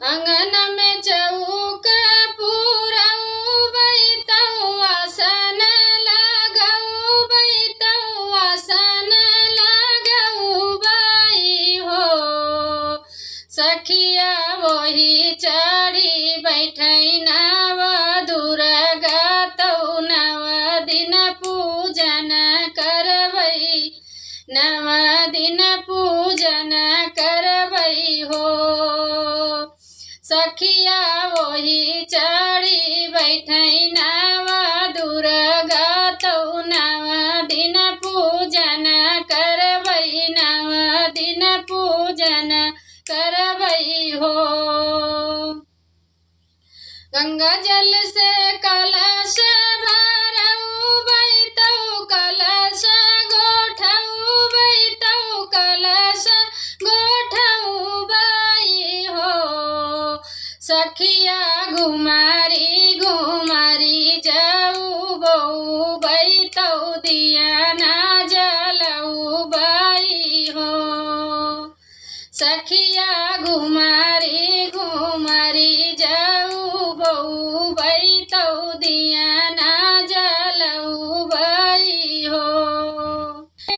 अंगन में चौक पुरऊ बैतऊ आसन लगऊ बैतऊ आसन लगऊ बाई हो। सखिया वही चढ़ी बैठई नव दुर्गा तऊ नव दिन पूजन करवई नव दिन पूजन करवई हो। सखिया वही चढ़ी बैठई नव दुर्गा तऊ नव दिन पूजन करवई नव दिन पूजन करवई हो। गंगा जल से कलश भरऊ बैतऊ कलश गोठऊ बैतऊ कलश गोठऊ बाई हो। सखिया घुमारी घुमारी जाऊ बऊ बैतऊ दिया ना जलऊ बाई हो। सखिया घुमारी घुमारी